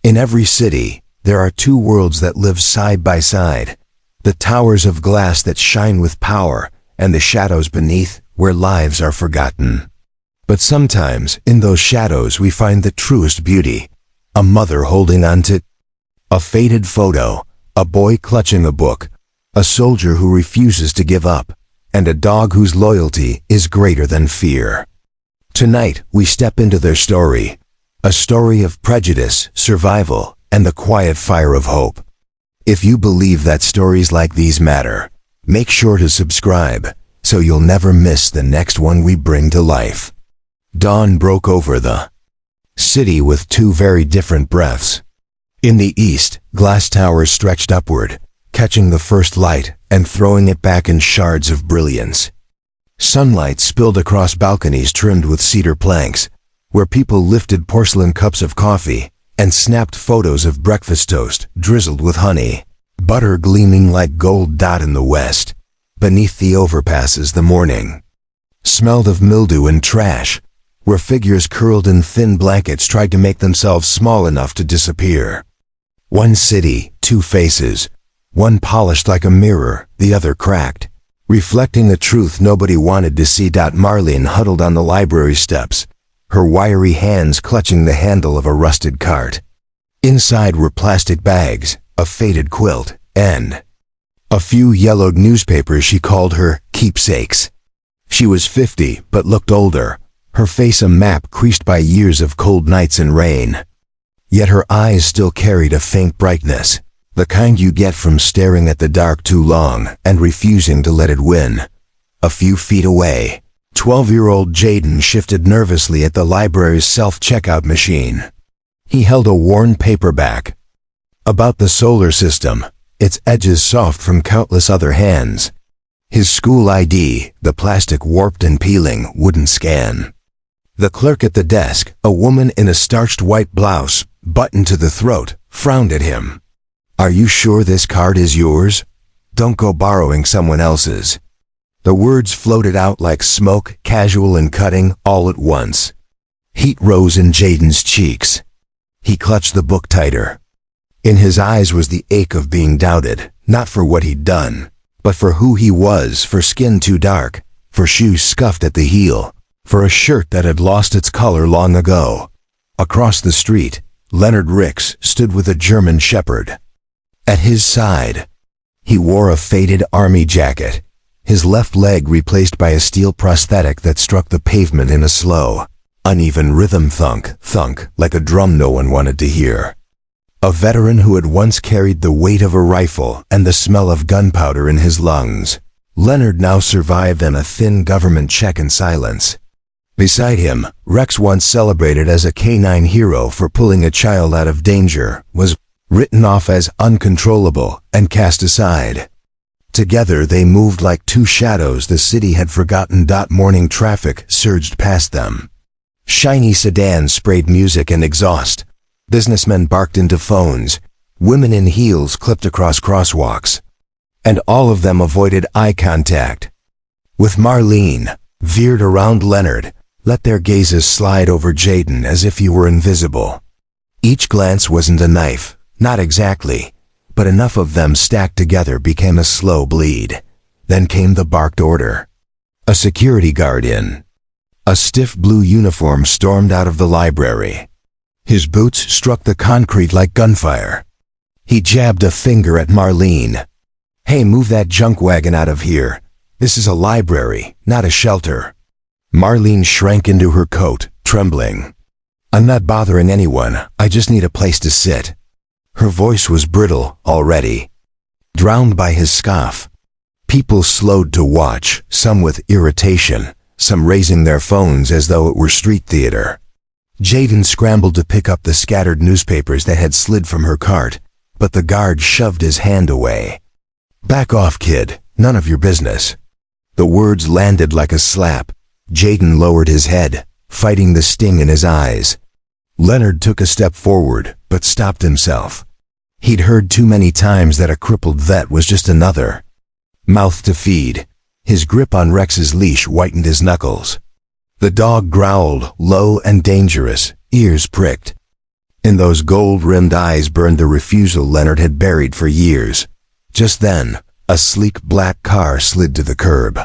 In every city, there are two worlds that live side by side. The towers of glass that shine with power, and the shadows beneath, where lives are forgotten. But sometimes, in those shadows we find the truest beauty. A mother holding on to a faded photo, a boy clutching a book, a soldier who refuses to give up, and a dog whose loyalty is greater than fear. Tonight, we step into their story. A story of prejudice, survival, and the quiet fire of hope. If you believe that stories like these matter, make sure to subscribe, so you'll never miss the next one we bring to life. Dawn broke over the city with two very different breaths. In the east, glass towers stretched upward, catching the first light and throwing it back in shards of brilliance. Sunlight spilled across balconies trimmed with cedar planks, where people lifted porcelain cups of coffee and snapped photos of breakfast toast drizzled with honey, butter gleaming like gold dot in the west. Beneath the overpasses the morning smelled of mildew and trash, where figures curled in thin blankets tried to make themselves small enough to disappear. One city, two faces, one polished like a mirror, the other cracked, reflecting a truth nobody wanted to see. Marlene huddled on the library steps, her wiry hands clutching the handle of a rusted cart. Inside were plastic bags, a faded quilt, and a few yellowed newspapers she called her keepsakes. She was 50 but looked older, her face a map creased by years of cold nights and rain. Yet her eyes still carried a faint brightness, the kind you get from staring at the dark too long and refusing to let it win. A few feet away, 12-year-old Jaden shifted nervously at the library's self-checkout machine. He held a worn paperback about the solar system, its edges soft from countless other hands. His school ID, the plastic warped and peeling, wouldn't scan. The clerk at the desk, a woman in a starched white blouse, buttoned to the throat, frowned at him. "Are you sure this card is yours? Don't go borrowing someone else's." The words floated out like smoke, casual and cutting, all at once. Heat rose in Jaden's cheeks. He clutched the book tighter. In his eyes was the ache of being doubted, not for what he'd done, but for who he was, for skin too dark, for shoes scuffed at the heel, for a shirt that had lost its color long ago. Across the street, Leonard Ricks stood with a German shepherd. At his side, he wore a faded army jacket, his left leg replaced by a steel prosthetic that struck the pavement in a slow, uneven rhythm thunk, thunk, like a drum no one wanted to hear. A veteran who had once carried the weight of a rifle and the smell of gunpowder in his lungs, Leonard now survived on a thin government check in silence. Beside him, Rex, once celebrated as a K-9 hero for pulling a child out of danger, was written off as uncontrollable and cast aside. Together they moved like two shadows the city had forgotten. Morning traffic surged past them. Shiny sedans sprayed music and exhaust. Businessmen barked into phones. Women in heels clipped across crosswalks. And all of them avoided eye contact. With Marlene, veered around Leonard, let their gazes slide over Jaden as if he were invisible. Each glance wasn't a knife, not exactly, but enough of them stacked together became a slow bleed. Then came the barked order. A security guard in a stiff blue uniform stormed out of the library. His boots struck the concrete like gunfire. He jabbed a finger at Marlene. "Hey, move that junk wagon out of here. This is a library, not a shelter." Marlene shrank into her coat, trembling. "I'm not bothering anyone, I just need a place to sit." Her voice was brittle already, drowned by his scoff. People slowed to watch, some with irritation, some raising their phones as though it were street theater. Jaden scrambled to pick up the scattered newspapers that had slid from her cart, but the guard shoved his hand away. "Back off, kid, none of your business." The words landed like a slap. Jaden lowered his head, fighting the sting in his eyes. Leonard took a step forward, but stopped himself. He'd heard too many times that a crippled vet was just another mouth to feed. His grip on Rex's leash whitened his knuckles. The dog growled, low and dangerous, ears pricked. In those gold-rimmed eyes burned the refusal Leonard had buried for years. Just then, a sleek black car slid to the curb.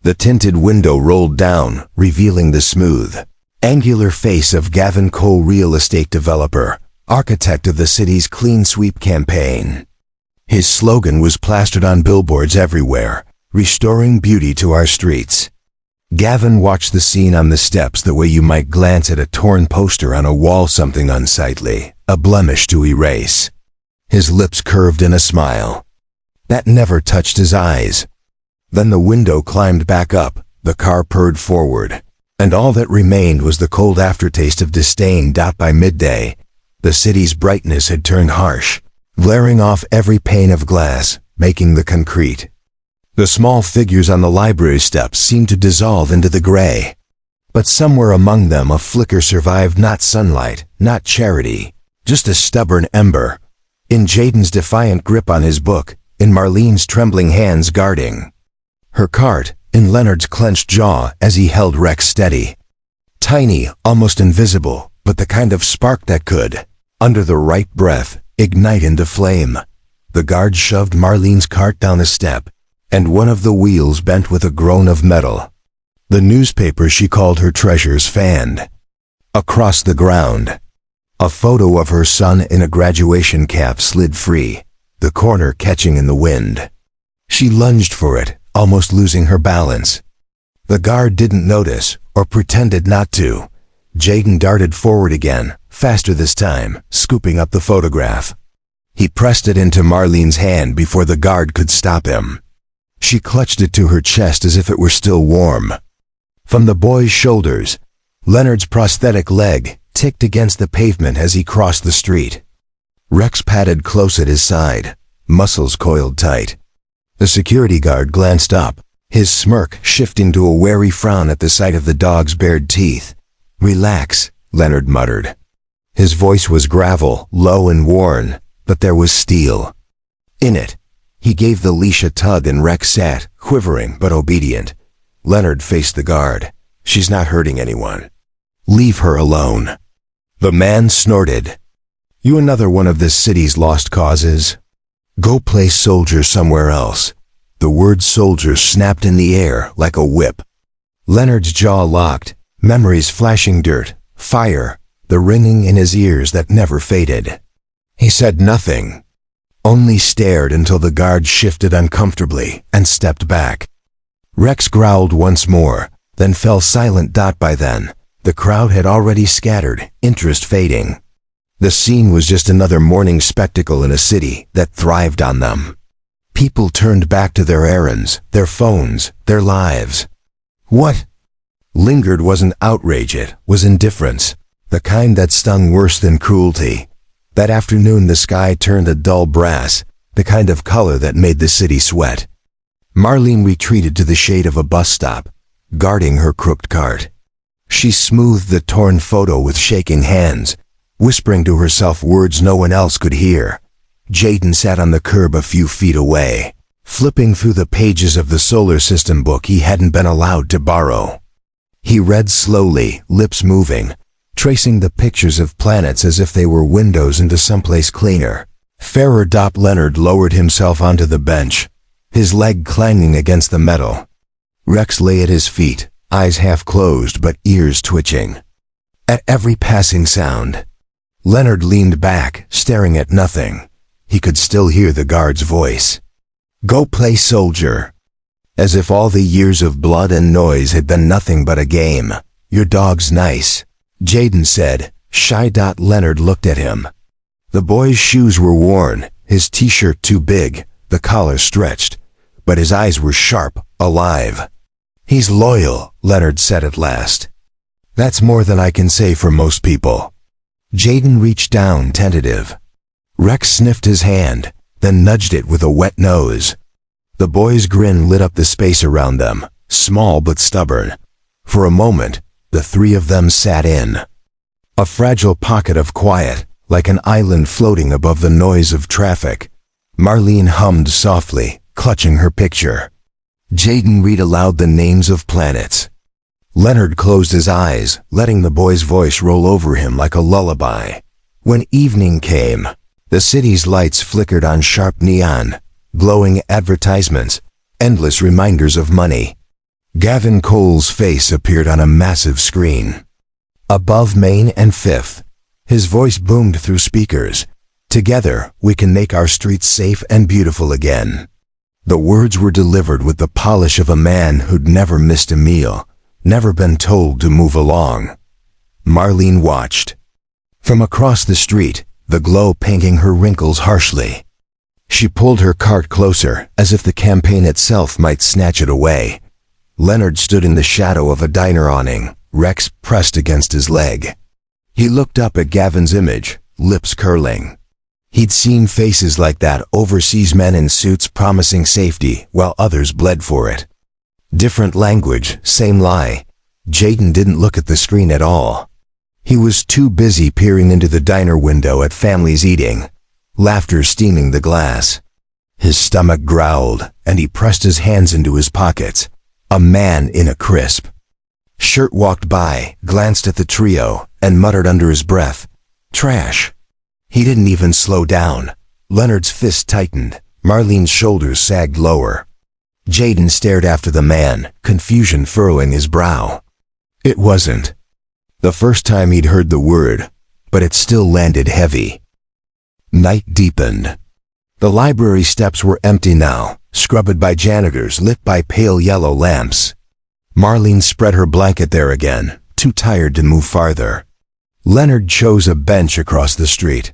The tinted window rolled down, revealing the smooth, angular face of Gavin Cole, real estate developer, architect of the city's clean sweep campaign. His slogan was plastered on billboards everywhere, "Restoring beauty to our streets." Gavin watched the scene on the steps the way you might glance at a torn poster on a wall, something unsightly, a blemish to erase. His lips curved in a smile that never touched his eyes. Then the window climbed back up, the car purred forward, and all that remained was the cold aftertaste of disdain. By midday, the city's brightness had turned harsh, glaring off every pane of glass, making the concrete. The small figures on the library steps seemed to dissolve into the gray. But somewhere among them a flicker survived, not sunlight, not charity, just a stubborn ember. In Jaden's defiant grip on his book, in Marlene's trembling hands guarding her cart, in Leonard's clenched jaw as he held Rex steady. Tiny, almost invisible, but the kind of spark that could, under the right breath, ignite into flame. The guard shoved Marlene's cart down a step, and one of the wheels bent with a groan of metal. The newspaper she called her treasures fanned. Across the ground, a photo of her son in a graduation cap slid free, the corner catching in the wind. She lunged for it, almost losing her balance. The guard didn't notice, or pretended not to. Jaden darted forward again, faster this time, scooping up the photograph. He pressed it into Marlene's hand before the guard could stop him. She clutched it to her chest as if it were still warm. From the boy's shoulders, Leonard's prosthetic leg ticked against the pavement as he crossed the street. Rex padded close at his side, muscles coiled tight. The security guard glanced up, his smirk shifting to a wary frown at the sight of the dog's bared teeth. "Relax," Leonard muttered. His voice was gravel, low and worn, but there was steel in it. He gave the leash a tug and Rex sat, quivering but obedient. Leonard faced the guard. "She's not hurting anyone. Leave her alone." The man snorted. "You another one of this city's lost causes? Go play soldier somewhere else." The word soldier snapped in the air like a whip. Leonard's jaw locked, memories flashing, dirt, fire, the ringing in his ears that never faded. He said nothing, only stared until the guard shifted uncomfortably and stepped back. Rex growled once more, then fell silent. By then, the crowd had already scattered, interest fading. The scene was just another morning spectacle in a city that thrived on them. People turned back to their errands, their phones, their lives. What lingered wasn't outrage, it was indifference, the kind that stung worse than cruelty. That afternoon the sky turned a dull brass, the kind of color that made the city sweat. Marlene retreated to the shade of a bus stop, guarding her crooked cart. She smoothed the torn photo with shaking hands, whispering to herself words no one else could hear. Jaden sat on the curb a few feet away, flipping through the pages of the solar system book he hadn't been allowed to borrow. He read slowly, lips moving, tracing the pictures of planets as if they were windows into someplace cleaner, fairer. Leonard lowered himself onto the bench, his leg clanging against the metal. Rex lay at his feet, eyes half closed but ears twitching. At every passing sound, Leonard leaned back, staring at nothing. He could still hear the guard's voice. "Go play soldier." As if all the years of blood and noise had been nothing but a game. "Your dog's nice," Jaden said, shy. Leonard looked at him. The boy's shoes were worn, his t-shirt too big, the collar stretched, but his eyes were sharp, alive. "He's loyal," Leonard said at last. "That's more than I can say for most people." Jaden reached down, tentative. Rex sniffed his hand, then nudged it with a wet nose. The boy's grin lit up the space around them, small but stubborn. For a moment, the three of them sat in a fragile pocket of quiet, like an island floating above the noise of traffic. Marlene hummed softly, clutching her picture. Jaden read aloud the names of planets. Leonard closed his eyes, letting the boy's voice roll over him like a lullaby. When evening came, the city's lights flickered on sharp neon, glowing advertisements, endless reminders of money. Gavin Cole's face appeared on a massive screen. Above Main and Fifth, his voice boomed through speakers. "Together, we can make our streets safe and beautiful again." The words were delivered with the polish of a man who'd never missed a meal, never been told to move along. Marlene watched. From across the street, the glow painting her wrinkles harshly. She pulled her cart closer, as if the campaign itself might snatch it away. Leonard stood in the shadow of a diner awning, Rex pressed against his leg. He looked up at Gavin's image, lips curling. He'd seen faces like that overseas, men in suits promising safety while others bled for it. Different language, same lie. Jaden didn't look at the screen at all. He was too busy peering into the diner window at families eating, laughter steaming the glass. His stomach growled, and he pressed his hands into his pockets. A man in a crisp shirt walked by, glanced at the trio, and muttered under his breath, "Trash." He didn't even slow down. Leonard's fist tightened. Marlene's shoulders sagged lower. Jaden stared after the man, confusion furrowing his brow. It wasn't the first time he'd heard the word, but it still landed heavy. Night deepened. The library steps were empty now, scrubbed by janitors lit by pale yellow lamps. Marlene spread her blanket there again, too tired to move farther. Leonard chose a bench across the street,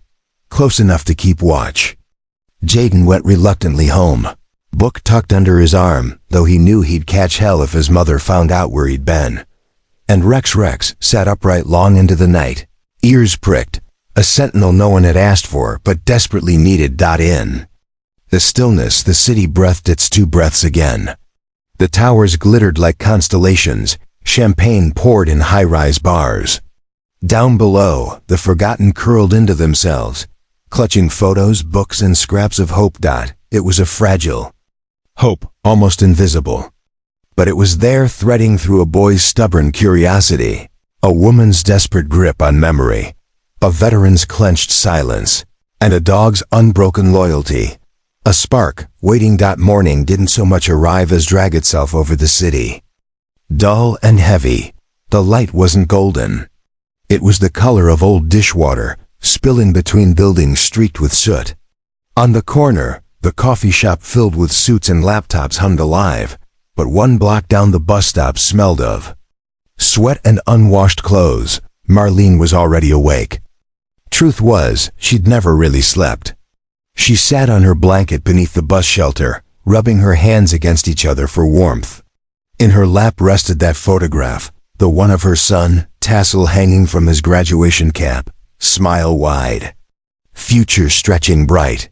close enough to keep watch. Jaden went reluctantly home, book tucked under his arm, though he knew he'd catch hell if his mother found out where he'd been. And Rex sat upright long into the night, ears pricked, a sentinel no one had asked for but desperately needed. In the stillness, the city breathed its two breaths again. The towers glittered like constellations, champagne poured in high-rise bars. Down below, the forgotten curled into themselves, clutching photos, books, and scraps of hope. It was a fragile hope, almost invisible. But it was there, threading through a boy's stubborn curiosity, a woman's desperate grip on memory, a veteran's clenched silence, and a dog's unbroken loyalty. A spark, waiting. Morning didn't so much arrive as drag itself over the city. Dull and heavy, the light wasn't golden. It was the color of old dishwater, spilling between buildings streaked with soot. On the corner, the coffee shop filled with suits and laptops hummed alive, but one block down the bus stop smelled of sweat and unwashed clothes. Marlene was already awake. Truth was, she'd never really slept. She sat on her blanket beneath the bus shelter, rubbing her hands against each other for warmth. In her lap rested that photograph, the one of her son, tassel hanging from his graduation cap, smile wide, future stretching bright.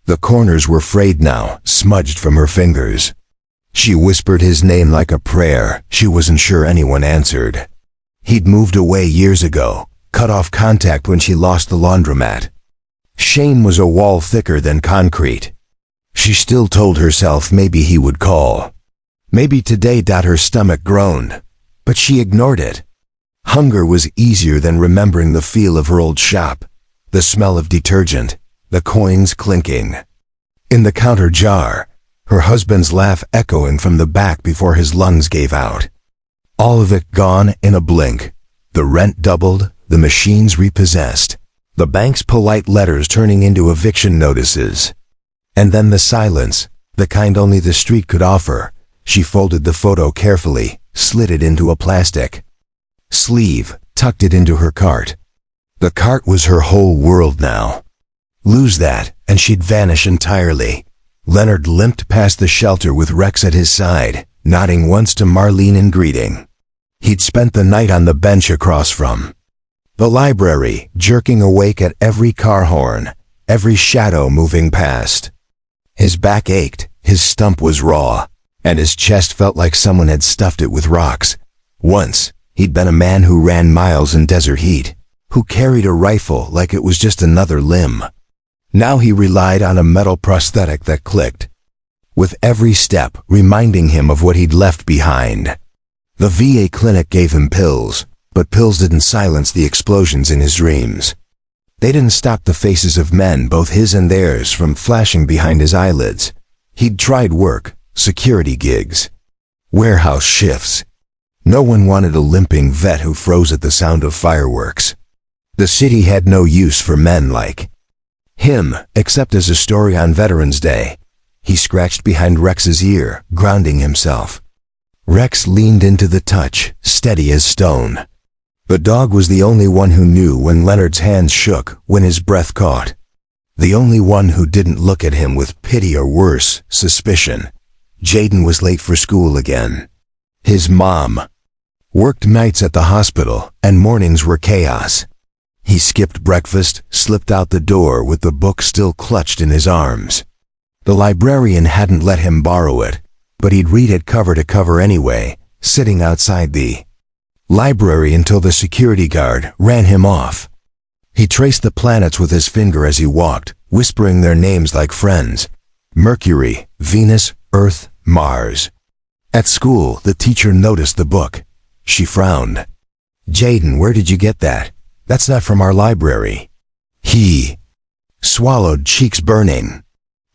The corners were frayed now, smudged from her fingers. She whispered his name like a prayer. She wasn't sure anyone answered. He'd moved away years ago, cut off contact when she lost the laundromat. Shame was a wall thicker than concrete. She still told herself maybe he would call. Maybe today. Her stomach groaned, but she ignored it. Hunger was easier than remembering the feel of her old shop, the smell of detergent, the coins clinking in the counter jar, her husband's laugh echoing from the back before his lungs gave out. All of it gone in a blink. The rent doubled, the machines repossessed, the bank's polite letters turning into eviction notices. And then the silence, the kind only the street could offer. She folded the photo carefully, slid it into a plastic sleeve, tucked it into her cart. The cart was her whole world now. Lose that, and she'd vanish entirely. Leonard limped past the shelter with Rex at his side, nodding once to Marlene in greeting. He'd spent the night on the bench across from the library, jerking awake at every car horn, every shadow moving past. His back ached, his stump was raw, and his chest felt like someone had stuffed it with rocks. Once, he'd been a man who ran miles in desert heat, who carried a rifle like it was just another limb. Now he relied on a metal prosthetic that clicked, with every step reminding him of what he'd left behind. The VA clinic gave him pills, but pills didn't silence the explosions in his dreams. They didn't stop the faces of men, both his and theirs, from flashing behind his eyelids. He'd tried work, security gigs, warehouse shifts. No one wanted a limping vet who froze at the sound of fireworks. The city had no use for men like him, except as a story on Veterans Day. He scratched behind Rex's ear, grounding himself. Rex leaned into the touch, steady as stone. The dog was the only one who knew when Leonard's hands shook, when his breath caught. The only one who didn't look at him with pity or worse, suspicion. Jaden was late for school again. His mom worked nights at the hospital, and mornings were chaos. He skipped breakfast, slipped out the door with the book still clutched in his arms. The librarian hadn't let him borrow it, but he'd read it cover to cover anyway, sitting outside the library until the security guard ran him off. He traced the planets with his finger as he walked, whispering their names like friends. Mercury, Venus, Earth, Mars. At school, the teacher noticed the book. She frowned. "Jaden, where did you get that? That's not from our library." He swallowed, cheeks burning.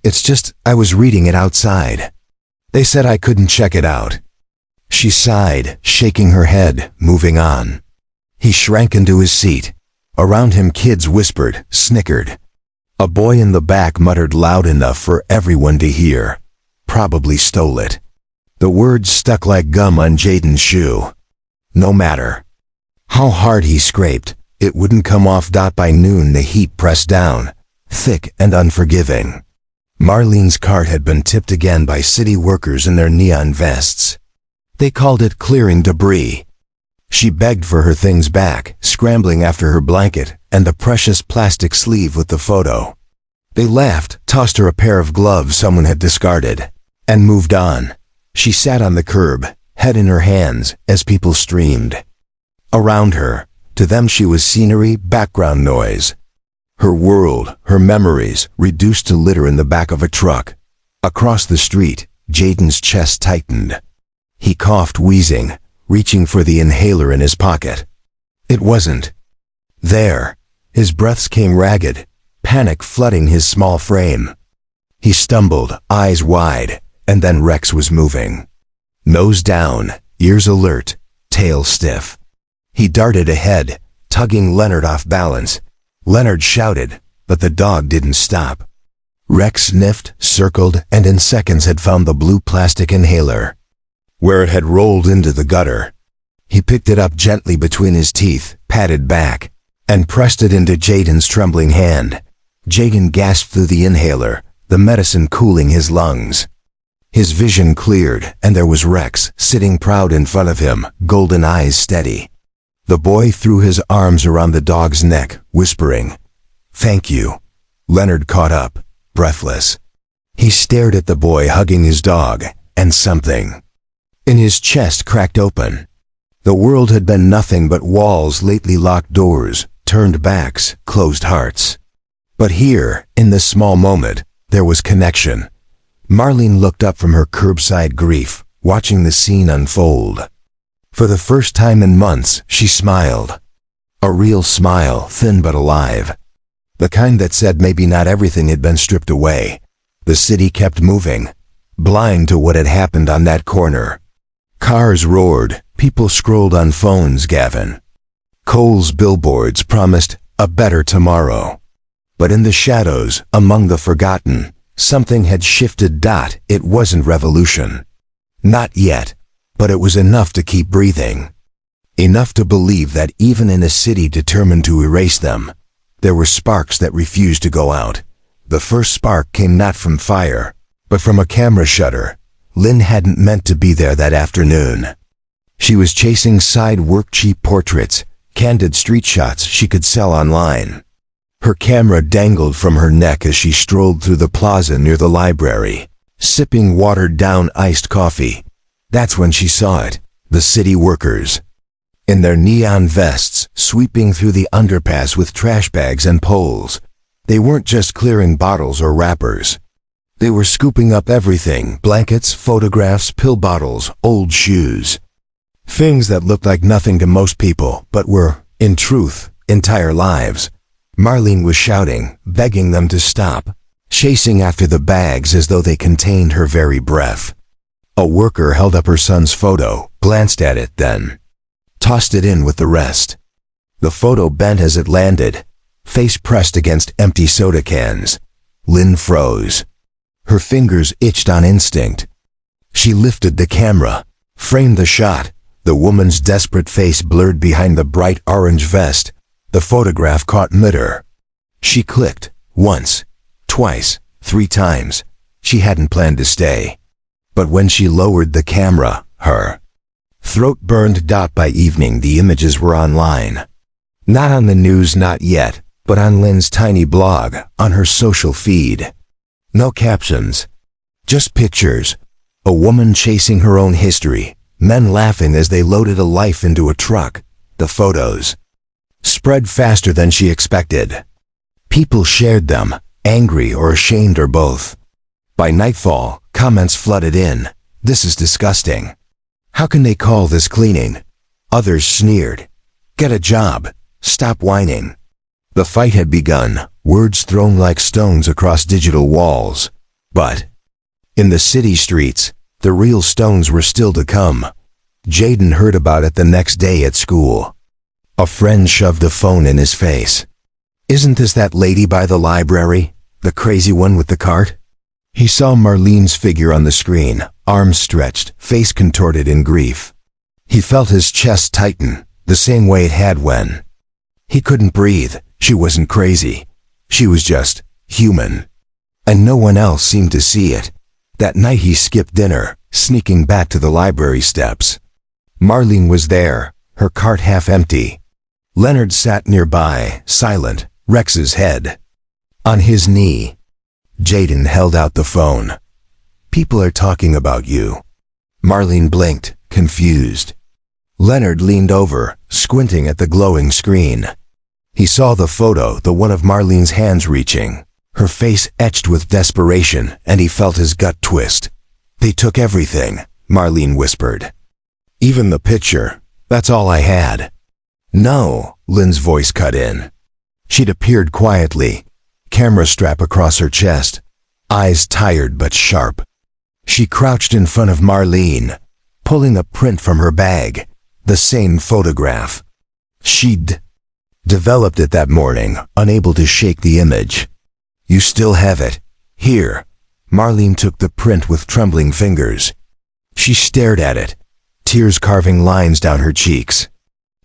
"It's just, I was reading it outside. They said I couldn't check it out." She sighed, shaking her head, moving on. He shrank into his seat. Around him kids whispered, snickered. A boy in the back muttered loud enough for everyone to hear. "Probably stole it." The words stuck like gum on Jaden's shoe. No matter how hard he scraped, it wouldn't come off. By noon the heat pressed down, thick and unforgiving. Marlene's cart had been tipped again by city workers in their neon vests. They called it clearing debris. She begged for her things back, scrambling after her blanket and the precious plastic sleeve with the photo. They laughed, tossed her a pair of gloves someone had discarded, and moved on. She sat on the curb, head in her hands, as people streamed around her. To them she was scenery, background noise. Her world, her memories, reduced to litter in the back of a truck. Across the street, Jaden's chest tightened. He coughed, wheezing, reaching for the inhaler in his pocket. It wasn't there. His breaths came ragged, panic flooding his small frame. He stumbled, eyes wide, and then Rex was moving. Nose down, ears alert, tail stiff. He darted ahead, tugging Leonard off balance. Leonard shouted, but the dog didn't stop. Rex sniffed, circled, and in seconds had found the blue plastic inhaler, where it had rolled into the gutter. He picked it up gently between his teeth, patted back, and pressed it into Jaden's trembling hand. Jaden gasped through the inhaler, the medicine cooling his lungs. His vision cleared, and there was Rex, sitting proud in front of him, golden eyes steady. The boy threw his arms around the dog's neck, whispering, "Thank you." Leonard caught up, breathless. He stared at the boy hugging his dog, and something in his chest cracked open. The world had been nothing but walls, lately locked doors, turned backs, closed hearts. But here, in this small moment, there was connection. Marlene looked up from her curbside grief, watching the scene unfold. For the first time in months, she smiled. A real smile, thin but alive. The kind that said maybe not everything had been stripped away. The city kept moving, blind to what had happened on that corner. Cars roared, people scrolled on phones. Gavin Cole's billboards promised a better tomorrow. But in the shadows, among the forgotten, something had shifted. It wasn't revolution. Not yet, but it was enough to keep breathing. Enough to believe that even in a city determined to erase them, there were sparks that refused to go out. The first spark came not from fire, but from a camera shutter. Lynn hadn't meant to be there that afternoon. She was chasing side work, cheap portraits, candid street shots she could sell online. Her camera dangled from her neck as she strolled through the plaza near the library, sipping watered-down iced coffee. That's when she saw it, the city workers. In their neon vests, sweeping through the underpass with trash bags and poles. They weren't just clearing bottles or wrappers. They were scooping up everything: blankets, photographs, pill bottles, old shoes. Things that looked like nothing to most people, but were, in truth, entire lives. Marlene was shouting, begging them to stop, chasing after the bags as though they contained her very breath. A worker held up her son's photo, glanced at it, then tossed it in with the rest. The photo bent as it landed, face pressed against empty soda cans. Lynn froze. Her fingers itched on instinct. She lifted the camera, framed the shot, the woman's desperate face blurred behind the bright orange vest. The photograph caught mid-air. She clicked, once, twice, 3 times. She hadn't planned to stay. But when she lowered the camera, her throat burned. By evening, the images were online. Not on the news, not yet, but on Lynn's tiny blog, on her social feed. No captions, just pictures. A woman chasing her own history, men laughing as they loaded a life into a truck. The photos spread faster than she expected. People shared them, angry or ashamed or both. By nightfall, comments flooded in. This is disgusting. How can they call this cleaning? Others sneered. Get a job. Stop whining. The fight had begun, words thrown like stones across digital walls. But in the city streets, the real stones were still to come. Jaden heard about it the next day at school. A friend shoved a phone in his face. Isn't this that lady by the library? The crazy one with the cart? He saw Marlene's figure on the screen, arms stretched, face contorted in grief. He felt his chest tighten, the same way it had when he couldn't breathe. She wasn't crazy. She was just human. And no one else seemed to see it. That night he skipped dinner, sneaking back to the library steps. Marlene was there, her cart half empty. Leonard sat nearby, silent, Rex's head on his knee. Jaden held out the phone. People are talking about you. Marlene blinked, confused. Leonard leaned over, squinting at the glowing screen. He saw the photo, the one of Marlene's hands reaching, her face etched with desperation, and he felt his gut twist. They took everything, Marlene whispered. Even the picture. That's all I had. No, Lynn's voice cut in. She'd appeared quietly, camera strap across her chest, eyes tired but sharp. She crouched in front of Marlene, pulling a print from her bag, the same photograph. She'd developed it that morning, unable to shake the image. You still have it. Here. Marlene took the print with trembling fingers. She stared at it, tears carving lines down her cheeks.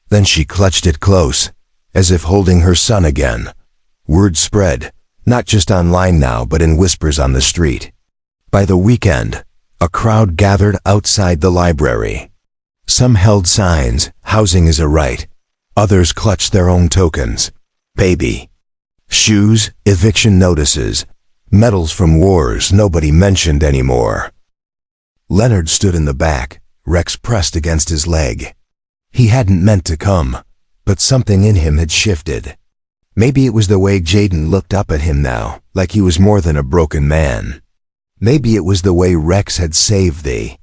Then she clutched it close, as if holding her son again. Word spread, not just online now but in whispers on the street. By the weekend, a crowd gathered outside the library. Some held signs, housing is a right. Others clutched their own tokens. Baby shoes, eviction notices, medals from wars nobody mentioned anymore. Leonard stood in the back, Rex pressed against his leg. He hadn't meant to come, but something in him had shifted. Maybe it was the way Jaden looked up at him now, like he was more than a broken man. Maybe it was the way Rex had saved the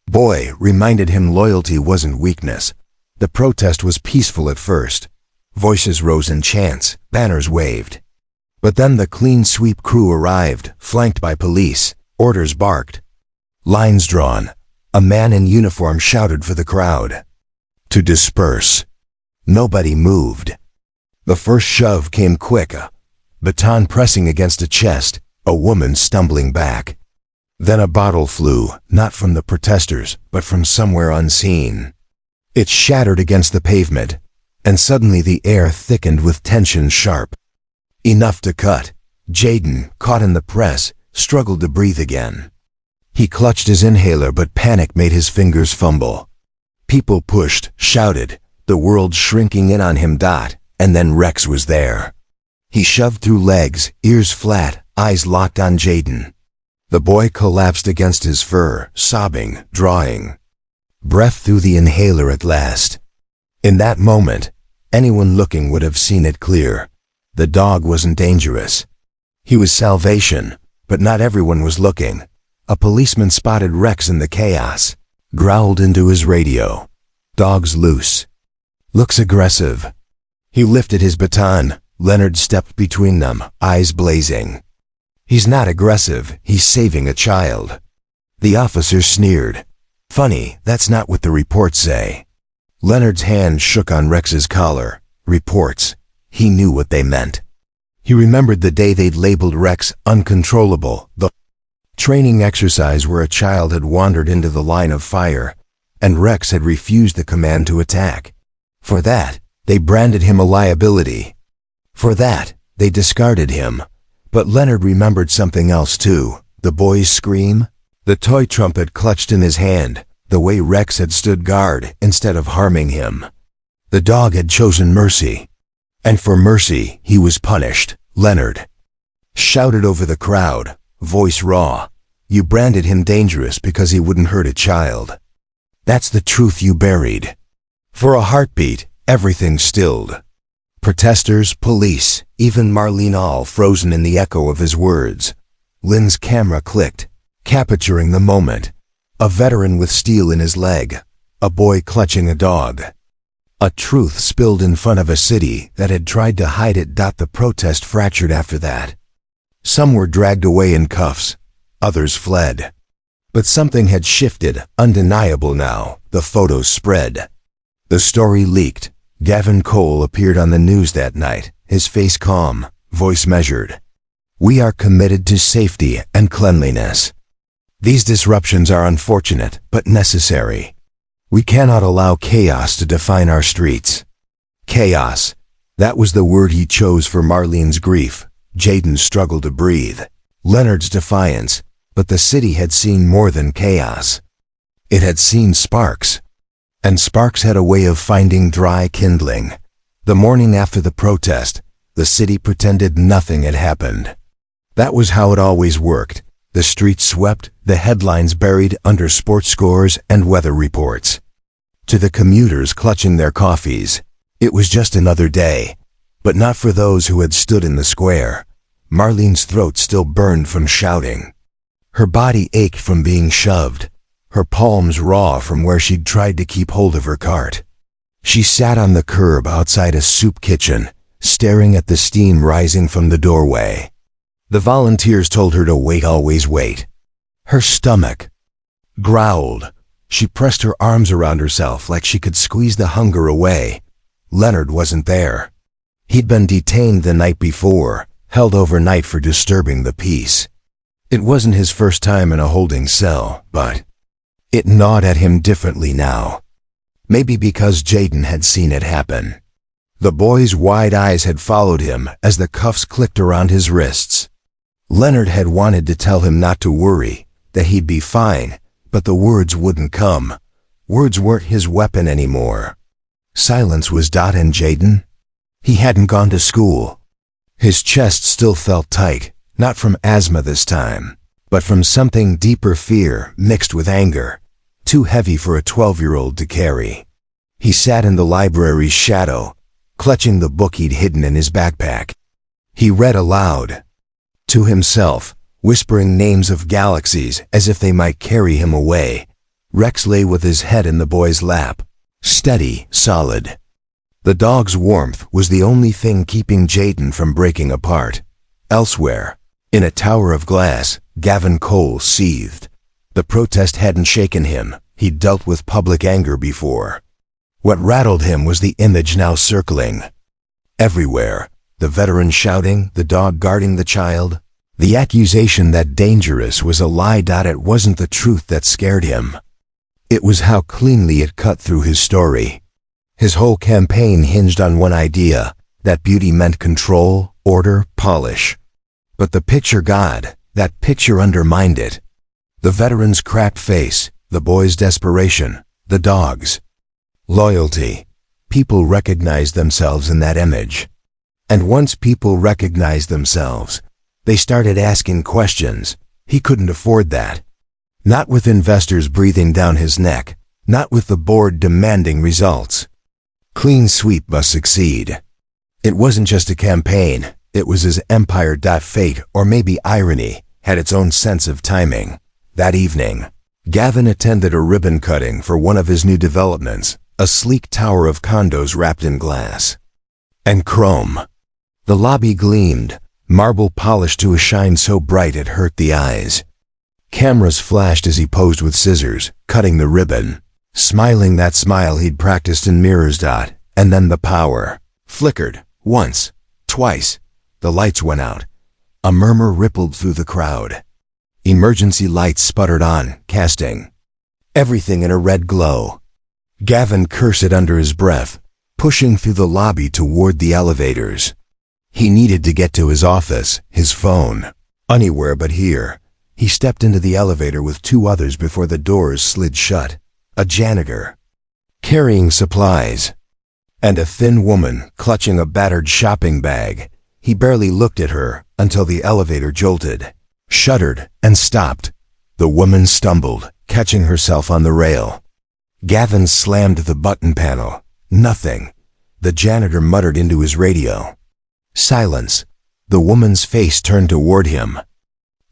boy, reminded him loyalty wasn't weakness. The protest was peaceful at first. Voices rose in chants, banners waved. But then the clean sweep crew arrived, flanked by police. Orders barked. Lines drawn. A man in uniform shouted for the crowd to disperse. Nobody moved. The first shove came quick, a baton pressing against a chest, a woman stumbling back. Then a bottle flew, not from the protesters, but from somewhere unseen. It shattered against the pavement, and suddenly the air thickened with tension sharp. Enough to cut. Jaden, caught in the press, struggled to breathe again. He clutched his inhaler, but panic made his fingers fumble. People pushed, shouted, the world shrinking in on him. And then Rex was there. He shoved through legs, ears flat, eyes locked on Jaden. The boy collapsed against his fur, sobbing, drawing breath through the inhaler at last. In that moment, anyone looking would have seen it clear. The dog wasn't dangerous. He was salvation, but not everyone was looking. A policeman spotted Rex in the chaos, growled into his radio. Dog's loose. Looks aggressive. He lifted his baton, Leonard stepped between them, eyes blazing. "He's not aggressive, he's saving a child." The officer sneered. "Funny, that's not what the reports say." Leonard's hand shook on Rex's collar. Reports. He knew what they meant. He remembered the day they'd labeled Rex uncontrollable, the training exercise where a child had wandered into the line of fire, and Rex had refused the command to attack. For that, they branded him a liability. For that, they discarded him. But Leonard remembered something else too, the boy's scream, the toy trumpet clutched in his hand, the way Rex had stood guard instead of harming him. The dog had chosen mercy. And for mercy, he was punished. Leonard shouted over the crowd, voice raw. "You branded him dangerous because he wouldn't hurt a child. That's the truth you buried." For a heartbeat, everything stilled. Protesters, police, even Marlene, all frozen in the echo of his words. Lynn's camera clicked, capturing the moment. A veteran with steel in his leg. A boy clutching a dog. A truth spilled in front of a city that had tried to hide it. The protest fractured after that. Some were dragged away in cuffs. Others fled. But something had shifted, undeniable now. The photos spread. The story leaked. Gavin Cole appeared on the news that night, his face calm, voice measured. "We are committed to safety and cleanliness. These disruptions are unfortunate, but necessary. We cannot allow chaos to define our streets." Chaos. That was the word he chose for Marlene's grief. Jaden's struggle to breathe. Leonard's defiance. But the city had seen more than chaos. It had seen sparks. And sparks had a way of finding dry kindling. The morning after the protest, the city pretended nothing had happened. That was how it always worked. The streets swept, the headlines buried under sports scores and weather reports. To the commuters clutching their coffees, it was just another day. But not for those who had stood in the square. Marlene's throat still burned from shouting. Her body ached from being shoved. Her palms raw from where she'd tried to keep hold of her cart. She sat on the curb outside a soup kitchen, staring at the steam rising from the doorway. The volunteers told her to wait, always wait. Her stomach growled. She pressed her arms around herself like she could squeeze the hunger away. Leonard wasn't there. He'd been detained the night before, held overnight for disturbing the peace. It wasn't his first time in a holding cell, but it gnawed at him differently now. Maybe because Jaden had seen it happen. The boy's wide eyes had followed him as the cuffs clicked around his wrists. Leonard had wanted to tell him not to worry, that he'd be fine, but the words wouldn't come. Words weren't his weapon anymore. Silence was and Jaden. He hadn't gone to school. His chest still felt tight, not from asthma this time, but from something deeper, fear mixed with anger, too heavy for a 12-year-old to carry. He sat in the library's shadow, clutching the book he'd hidden in his backpack. He read aloud. To himself, whispering names of galaxies as if they might carry him away. Rex lay with his head in the boy's lap, steady, solid. The dog's warmth was the only thing keeping Jaden from breaking apart. Elsewhere, in a tower of glass, Gavin Cole seethed. The protest hadn't shaken him. He'd dealt with public anger before. What rattled him was the image now circling. Everywhere, the veteran shouting, the dog guarding the child. The accusation that dangerous was a lie. It wasn't the truth that scared him. It was how cleanly it cut through his story. His whole campaign hinged on one idea, that beauty meant control, order, polish. But the picture that picture undermined it. The veteran's cracked face, the boy's desperation, the dog's loyalty. People recognized themselves in that image. And once people recognized themselves, they started asking questions. He couldn't afford that. Not with investors breathing down his neck, not with the board demanding results. Clean sweep must succeed. It wasn't just a campaign, it was his empire. Fate, or maybe irony, had its own sense of timing. That evening, Gavin attended a ribbon cutting for one of his new developments, a sleek tower of condos wrapped in glass and chrome. The lobby gleamed, marble polished to a shine so bright it hurt the eyes. Cameras flashed as he posed with scissors, cutting the ribbon, smiling that smile he'd practiced in mirrors. And then the power flickered, once, twice. The lights went out. A murmur rippled through the crowd. Emergency lights sputtered on, casting everything in a red glow. Gavin cursed under his breath, pushing through the lobby toward the elevators. He needed to get to his office, his phone, anywhere but here. He stepped into the elevator with two others before the doors slid shut. A janitor, carrying supplies, and a thin woman clutching a battered shopping bag. He barely looked at her until the elevator jolted, shuddered, and stopped. The woman stumbled, catching herself on the rail. Gavin slammed the button panel. Nothing. The janitor muttered into his radio. Silence. The woman's face turned toward him.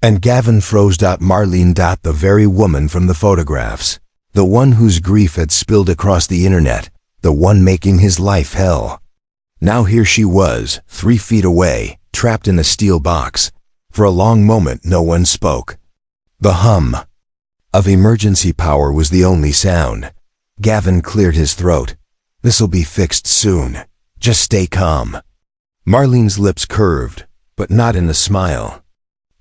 And Gavin froze. Marlene. The very woman from the photographs. The one whose grief had spilled across the internet. The one making his life hell. Now here she was, 3 feet away, trapped in a steel box. For a long moment no one spoke. The hum of emergency power was the only sound. Gavin cleared his throat. This'll be fixed soon. Just stay calm. Marlene's lips curved, but not in a smile.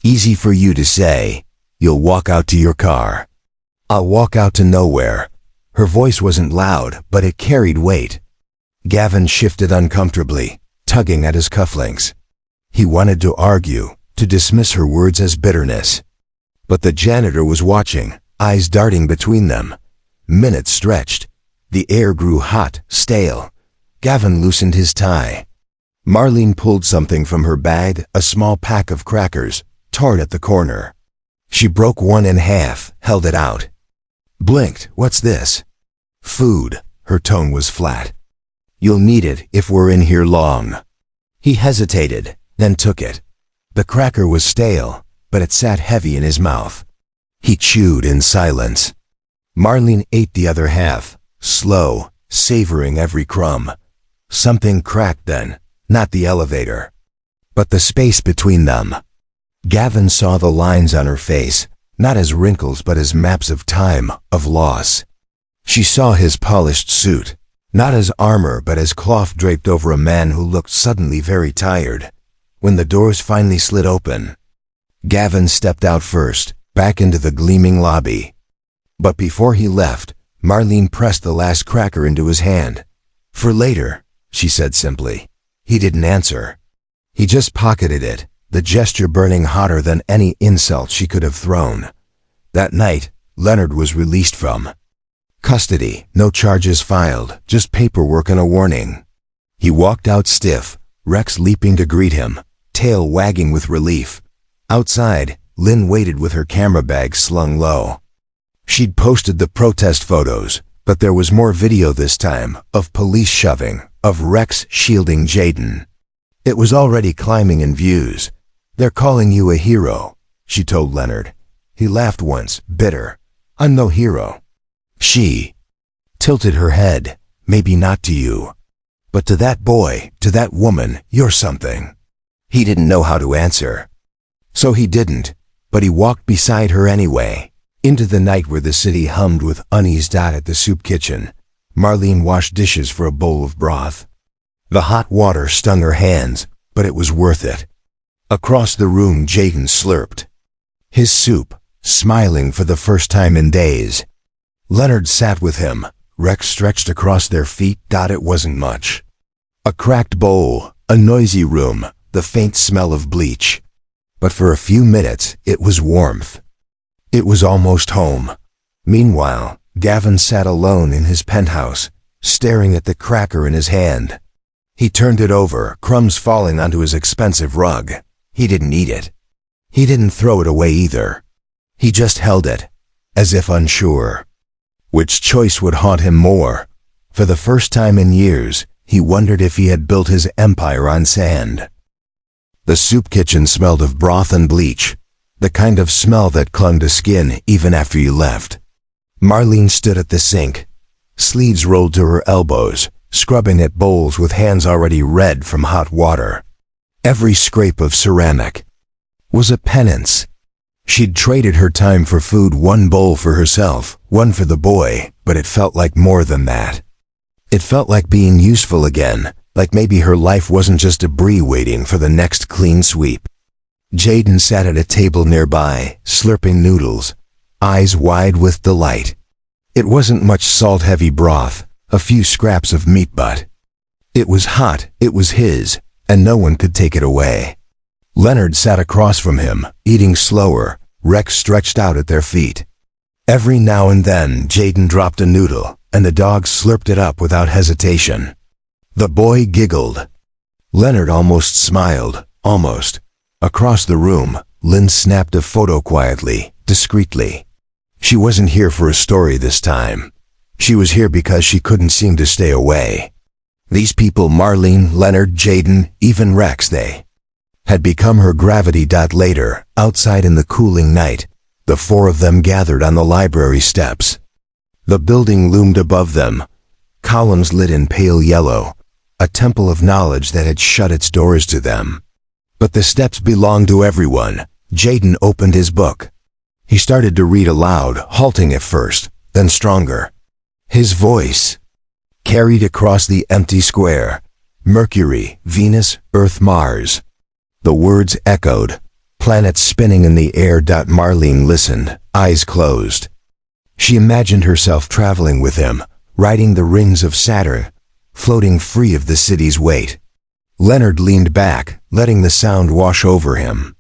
Easy for you to say. You'll walk out to your car. I'll walk out to nowhere. Her voice wasn't loud, but it carried weight. Gavin shifted uncomfortably, tugging at his cufflinks. He wanted to argue, to dismiss her words as bitterness. But the janitor was watching, eyes darting between them. Minutes stretched. The air grew hot, stale. Gavin loosened his tie. Marlene pulled something from her bag, a small pack of crackers, torn at the corner. She broke one in half, held it out. Blinked. What's this? Food. Her tone was flat. You'll need it if we're in here long. He hesitated, then took it. The cracker was stale, but it sat heavy in his mouth. He chewed in silence. Marlene ate the other half, slow, savoring every crumb. Something cracked then, not the elevator, but the space between them. Gavin saw the lines on her face, not as wrinkles but as maps of time, of loss. She saw his polished suit, not as armor but as cloth draped over a man who looked suddenly very tired. When the doors finally slid open, Gavin stepped out first, back into the gleaming lobby. But before he left, Marlene pressed the last cracker into his hand. For later, she said simply. He didn't answer. He just pocketed it, the gesture burning hotter than any insult she could have thrown. That night, Leonard was released from custody, no charges filed, just paperwork and a warning. He walked out stiff, Rex leaping to greet him, tail wagging with relief. Outside, Lynn waited with her camera bag slung low. She'd posted the protest photos, but there was more video this time, of police shoving, of Rex shielding Jaden. It was already climbing in views. They're calling you a hero, she told Leonard. He laughed once, bitter. I'm no hero. She tilted her head. Maybe not to you. But to that boy, to that woman, you're something. He didn't know how to answer. So he didn't, but he walked beside her anyway. Into the night where the city hummed with unease. At the soup kitchen, Marlene washed dishes for a bowl of broth. The hot water stung her hands, but it was worth it. Across the room, Jaden slurped his soup, smiling for the first time in days. Leonard sat with him, Rex stretched across their feet. It wasn't much. A cracked bowl, a noisy room, the faint smell of bleach. But for a few minutes, it was warmth. It was almost home. Meanwhile, Gavin sat alone in his penthouse, staring at the cracker in his hand. He turned it over, crumbs falling onto his expensive rug. He didn't eat it. He didn't throw it away either. He just held it, as if unsure. Which choice would haunt him more? For the first time in years, he wondered if he had built his empire on sand. The soup kitchen smelled of broth and bleach, the kind of smell that clung to skin even after you left. Marlene stood at the sink, sleeves rolled to her elbows, scrubbing at bowls with hands already red from hot water. Every scrape of ceramic was a penance. She'd traded her time for food, one bowl for herself, one for the boy, but it felt like more than that. It felt like being useful again, like maybe her life wasn't just debris waiting for the next clean sweep. Jaden sat at a table nearby, slurping noodles, eyes wide with delight. It wasn't much salt-heavy broth, a few scraps of meat, but it was hot, it was his, and no one could take it away. Leonard sat across from him, eating slower, Rex stretched out at their feet. Every now and then, Jaden dropped a noodle, and the dog slurped it up without hesitation. The boy giggled. Leonard almost smiled, almost. Across the room, Lynn snapped a photo quietly, discreetly. She wasn't here for a story this time. She was here because she couldn't seem to stay away. These people, Marlene, Leonard, Jaden, even Rex, they had become her gravity. Later, outside in the cooling night, the four of them gathered on the library steps. The building loomed above them, columns lit in pale yellow, a temple of knowledge that had shut its doors to them. But the steps belonged to everyone. Jaden opened his book. He started to read aloud, halting at first, then stronger. His voice carried across the empty square. Mercury, Venus, Earth, Mars. The words echoed, planets spinning in the air. Marlene listened, eyes closed. She imagined herself traveling with him, riding the rings of Saturn, floating free of the city's weight. Leonard leaned back, letting the sound wash over him.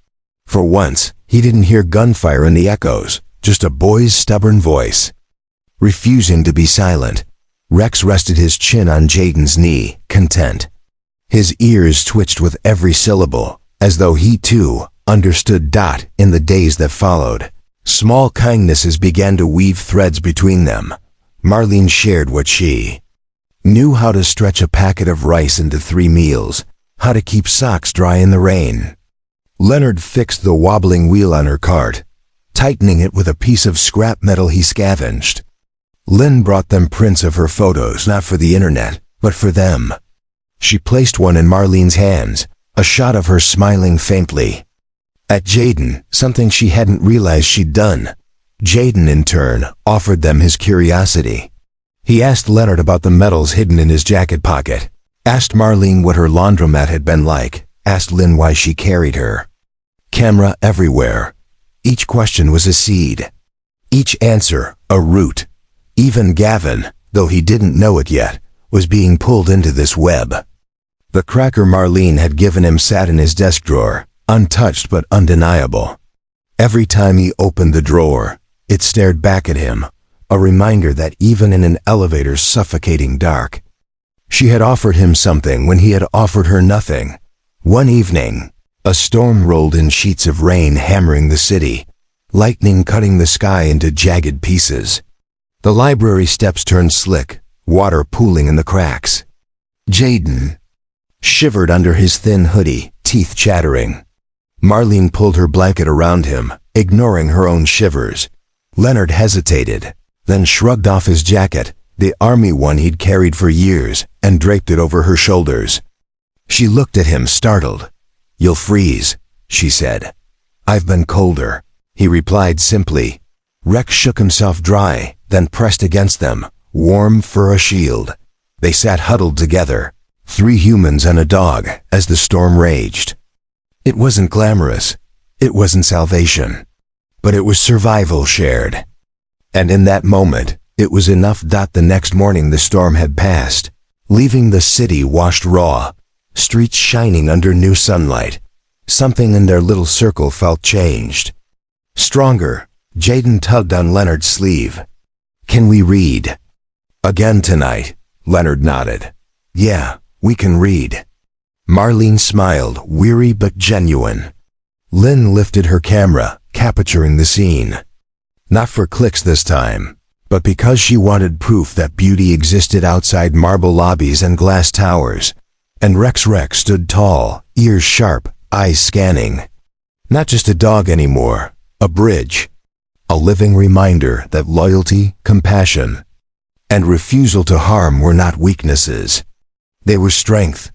For once, he didn't hear gunfire in the echoes, just a boy's stubborn voice. Refusing to be silent, Rex rested his chin on Jaden's knee, content. His ears twitched with every syllable, as though he too understood. In the days that followed, small kindnesses began to weave threads between them. Marlene shared what she knew: how to stretch a packet of rice into 3 meals, how to keep socks dry in the rain. Leonard fixed the wobbling wheel on her cart, tightening it with a piece of scrap metal he scavenged. Lynn brought them prints of her photos, not for the internet, but for them. She placed one in Marlene's hands, a shot of her smiling faintly at Jaden, something she hadn't realized she'd done. Jaden, in turn, offered them his curiosity. He asked Leonard about the medals hidden in his jacket pocket, asked Marlene what her laundromat had been like, asked Lynn why she carried her camera everywhere. Each question was a seed, each answer a root. Even Gavin, though he didn't know it yet, was being pulled into this web. The cracker Marlene had given him sat in his desk drawer, untouched but undeniable. Every time he opened the drawer, it stared back at him, a reminder that even in an elevator's suffocating dark, she had offered him something when he had offered her nothing. One evening, a storm rolled in, sheets of rain hammering the city, lightning cutting the sky into jagged pieces. The library steps turned slick, water pooling in the cracks. Jaden shivered under his thin hoodie, teeth chattering. Marlene pulled her blanket around him, ignoring her own shivers. Leonard hesitated, then shrugged off his jacket, the army one he'd carried for years, and draped it over her shoulders. She looked at him, startled. "You'll freeze," she said. "I've been colder," he replied simply. Rex shook himself dry, then pressed against them, warm for a shield. They sat huddled together, 3 humans and a dog, as the storm raged. It wasn't glamorous, it wasn't salvation, but it was survival shared. And in that moment, it was enough. The next morning the storm had passed, leaving the city washed raw, streets shining under new sunlight. Something in their little circle felt changed. Stronger. Jaden tugged on Leonard's sleeve. "Can we read again tonight?" Leonard nodded. "Yeah, we can read." Marlene smiled, weary but genuine. Lynn lifted her camera, capturing the scene. Not for clicks this time, but because she wanted proof that beauty existed outside marble lobbies and glass towers. And Rex stood tall, ears sharp, eyes scanning. Not just a dog anymore, a bridge. A living reminder that loyalty, compassion, and refusal to harm were not weaknesses. They were strength.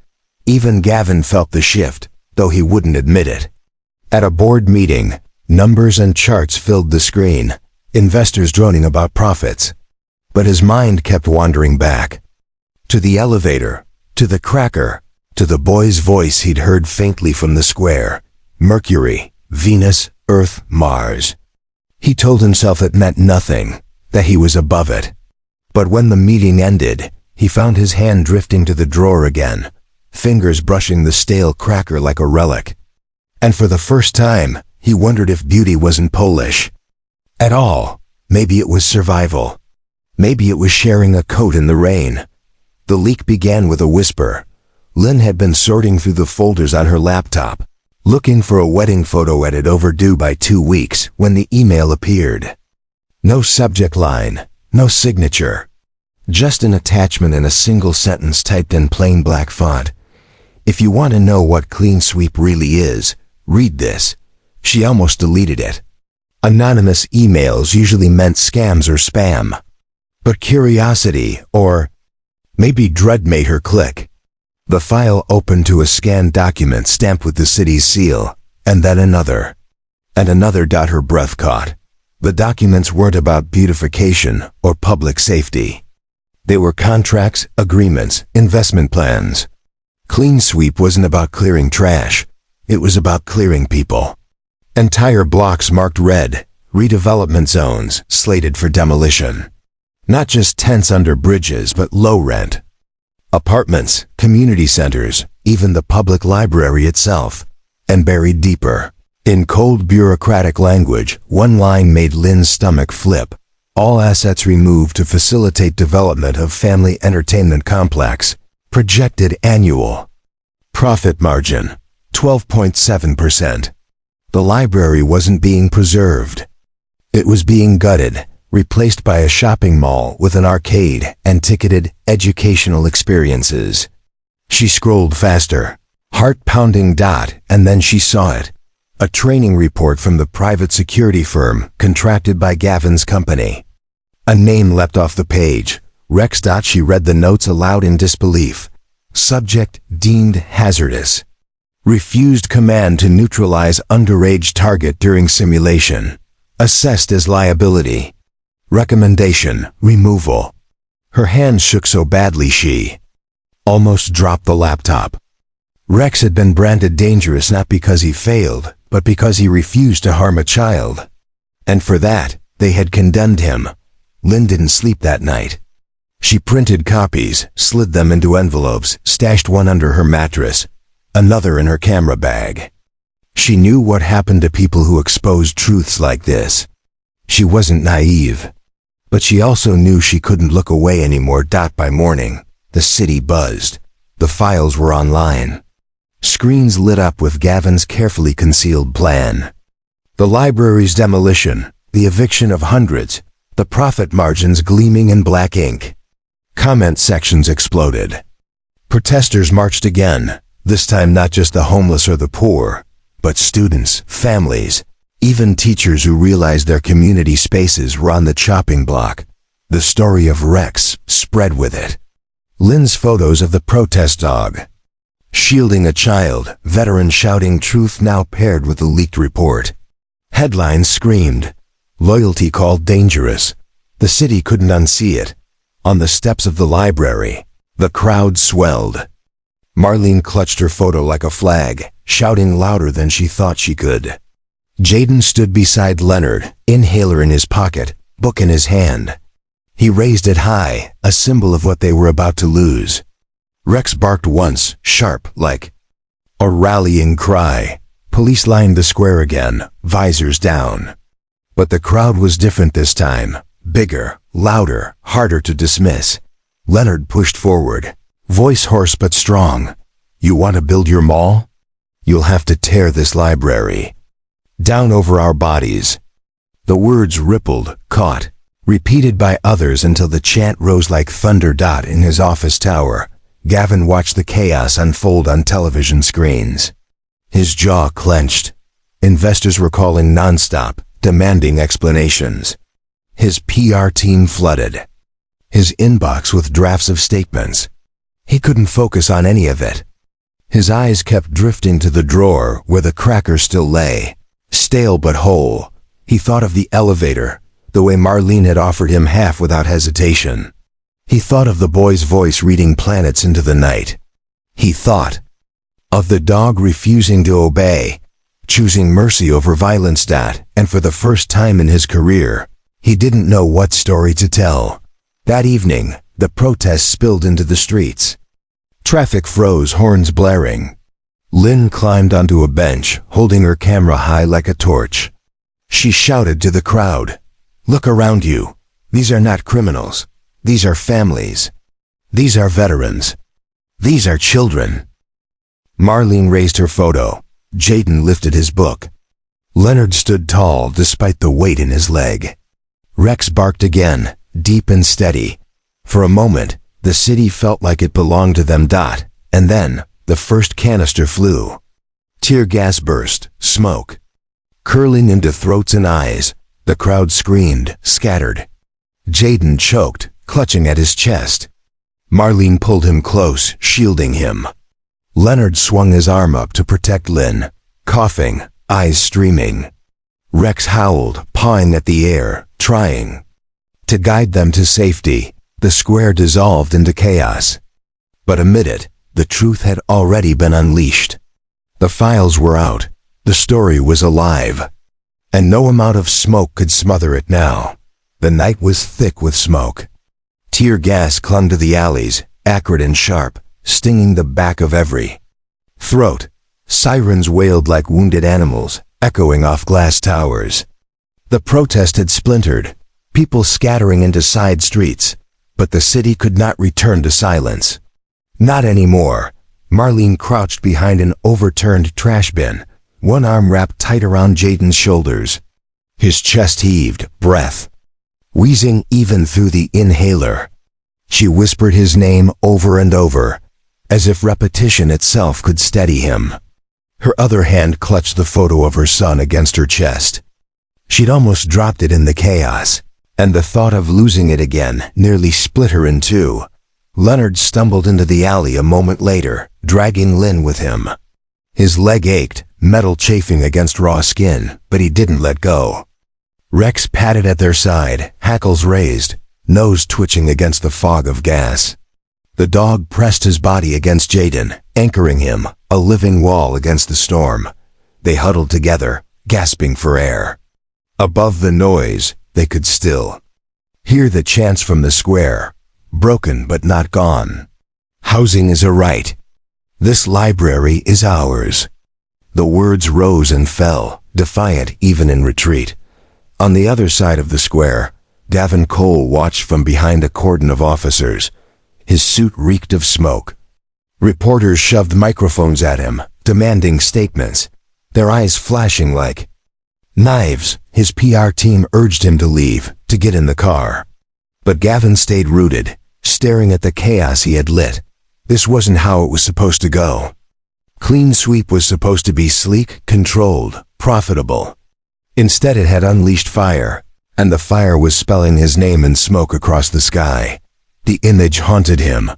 Even Gavin felt the shift. though he wouldn't admit it. At a board meeting, numbers and charts filled the screen, investors droning about profits. But his mind kept wandering back. To the elevator, to the cracker, to the boy's voice he'd heard faintly from the square. Mercury, Venus, Earth, Mars. He told himself it meant nothing, that he was above it. But when the meeting ended, he found his hand drifting to the drawer again, fingers brushing the stale cracker like a relic. And for the first time, he wondered if beauty wasn't Polish. At all. Maybe it was survival. Maybe it was sharing a coat in the rain. The leak began with a whisper. Lynn had been sorting through the folders on her laptop, looking for a wedding photo edit overdue by 2 weeks when the email appeared. No subject line, no signature. Just an attachment in a single sentence typed in plain black font. If you want to know what clean sweep really is, read this. She almost deleted it. Anonymous emails usually meant scams or spam. But curiosity, or maybe dread, made her click. The file opened to a scanned document stamped with the city's seal, and then another. And another. Her breath caught. The documents weren't about beautification or public safety. They were contracts, agreements, investment plans. Clean sweep wasn't about clearing trash. It was about clearing people. Entire blocks marked red, redevelopment zones slated for demolition. Not just tents under bridges, but low rent. Apartments, community centers, even the public library itself. And buried deeper, in cold bureaucratic language, one line made Lynn's stomach flip. All assets removed to facilitate development of family entertainment complex. Projected annual profit margin, 12.7%. The library wasn't being preserved. It was being gutted, replaced by a shopping mall with an arcade and ticketed educational experiences. She scrolled faster, heart-pounding. And then she saw it. A training report from the private security firm contracted by Gavin's company. A name leapt off the page. Rex. She read the notes aloud in disbelief. Subject deemed hazardous. Refused command to neutralize underage target during simulation. Assessed as liability. Recommendation, removal. Her hands shook so badly she almost dropped the laptop. Rex had been branded dangerous not because he failed, but because he refused to harm a child. And for that, they had condemned him. Lynn didn't sleep that night. She printed copies, slid them into envelopes, stashed one under her mattress, another in her camera bag. She knew what happened to people who exposed truths like this. She wasn't naive. But she also knew she couldn't look away anymore. By morning, the city buzzed. The files were online. Screens lit up with Gavin's carefully concealed plan. The library's demolition, the eviction of hundreds, the profit margins gleaming in black ink. Comment sections exploded. Protesters marched again, this time not just the homeless or the poor, but students, families, even teachers who realized their community spaces were on the chopping block. The story of Rex spread with it. Lynn's photos of the protest dog, shielding a child, veteran shouting truth now paired with the leaked report. Headlines screamed. Loyalty called dangerous. The city couldn't unsee it. On the steps of the library, the crowd swelled. Marlene clutched her photo like a flag, shouting louder than she thought she could. Jaden stood beside Leonard, inhaler in his pocket, book in his hand. He raised it high, a symbol of what they were about to lose. Rex barked once, sharp, like a rallying cry. Police lined the square again, visors down. But the crowd was different this time. Bigger, louder, harder to dismiss. Leonard pushed forward, voice hoarse but strong. You want to build your mall? You'll have to tear this library down over our bodies. The words rippled, caught, repeated by others until the chant rose like thunder. In his office tower, Gavin watched the chaos unfold on television screens. His jaw clenched. Investors were calling nonstop, demanding explanations. His PR team flooded his inbox with drafts of statements. He couldn't focus on any of it. His eyes kept drifting to the drawer where the cracker still lay, stale but whole. He thought of the elevator, the way Marlene had offered him half without hesitation. He thought of the boy's voice reading planets into the night. He thought of the dog refusing to obey, choosing mercy over violence. And for the first time in his career, he didn't know what story to tell. That evening, the protests spilled into the streets. Traffic froze, horns blaring. Lynn climbed onto a bench, holding her camera high like a torch. She shouted to the crowd, "Look around you. These are not criminals. These are families. These are veterans. These are children." Marlene raised her photo. Jaden lifted his book. Leonard stood tall despite the weight in his leg. Rex barked again, deep and steady. For a moment, the city felt like it belonged to them. And then, the first canister flew. Tear gas burst, smoke curling into throats and eyes. The crowd screamed, scattered. Jaden choked, clutching at his chest. Marlene pulled him close, shielding him. Leonard swung his arm up to protect Lynn, coughing, eyes streaming. Rex howled, pawing at the air, trying to guide them to safety. The square dissolved into chaos. But amid it, the truth had already been unleashed. The files were out. The story was alive. And no amount of smoke could smother it now. The night was thick with smoke. Tear gas clung to the alleys, acrid and sharp, stinging the back of every throat. Sirens wailed like wounded animals, echoing off glass towers. The protest had splintered, people scattering into side streets. But the city could not return to silence. Not anymore. Marlene crouched behind an overturned trash bin, one arm wrapped tight around Jaden's shoulders. His chest heaved, breath wheezing even through the inhaler. She whispered his name over and over, as if repetition itself could steady him. Her other hand clutched the photo of her son against her chest. She'd almost dropped it in the chaos, and the thought of losing it again nearly split her in two. Leonard stumbled into the alley a moment later, dragging Lynn with him. His leg ached, metal chafing against raw skin, but he didn't let go. Rex padded at their side, hackles raised, nose twitching against the fog of gas. The dog pressed his body against Jaden, anchoring him, a living wall against the storm. They huddled together, gasping for air. Above the noise, they could still hear the chants from the square, broken but not gone. Housing is a right. This library is ours. The words rose and fell, defiant even in retreat. On the other side of the square, Gavin Cole watched from behind a cordon of officers. His suit reeked of smoke. Reporters shoved microphones at him, demanding statements, their eyes flashing like knives. His PR team urged him to leave, to get in the car. But Gavin stayed rooted, staring at the chaos he had lit. This wasn't how it was supposed to go. Clean Sweep was supposed to be sleek, controlled, profitable. Instead it had unleashed fire, and the fire was spelling his name in smoke across the sky. The image haunted him.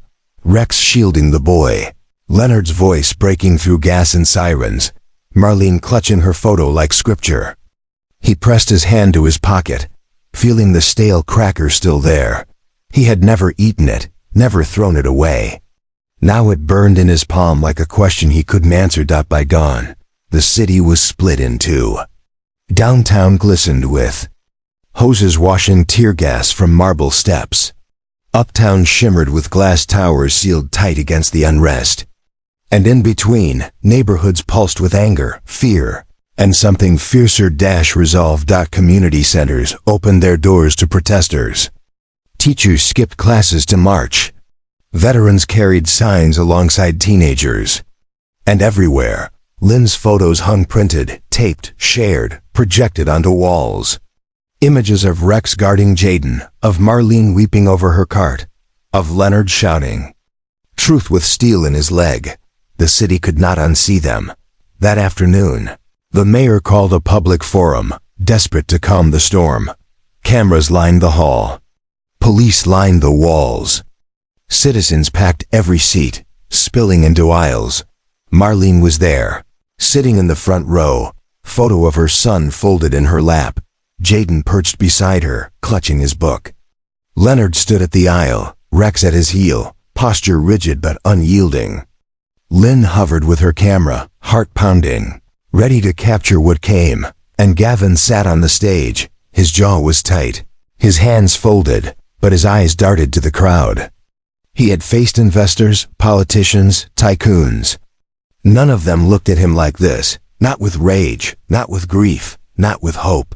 Rex shielding the boy. Leonard's voice breaking through gas and sirens. Marlene clutching her photo like scripture. He pressed his hand to his pocket, feeling the stale cracker still there. He had never eaten it, never thrown it away. Now it burned in his palm like a question he couldn't answer. By dawn, the city was split in two. Downtown glistened with hoses washing tear gas from marble steps. Uptown shimmered with glass towers sealed tight against the unrest. And in between, neighborhoods pulsed with anger, fear, and something fiercer. Resolve. Community centers opened their doors to protesters. Teachers skipped classes to march. Veterans carried signs alongside teenagers. And everywhere, Lynn's photos hung printed, taped, shared, projected onto walls. Images of Rex guarding Jaden, of Marlene weeping over her cart, of Leonard shouting truth with steel in his leg. The city could not unsee them. That afternoon, the mayor called a public forum, desperate to calm the storm. Cameras lined the hall. Police lined the walls. Citizens packed every seat, spilling into aisles. Marlene was there, sitting in the front row, photo of her son folded in her lap, Jaden perched beside her, clutching his book. Leonard stood at the aisle, Rex at his heel, posture rigid but unyielding. Lynn hovered with her camera, heart pounding, ready to capture what came, and Gavin sat on the stage. His jaw was tight, his hands folded, but his eyes darted to the crowd. He had faced investors, politicians, tycoons. None of them looked at him like this, not with rage, not with grief, not with hope.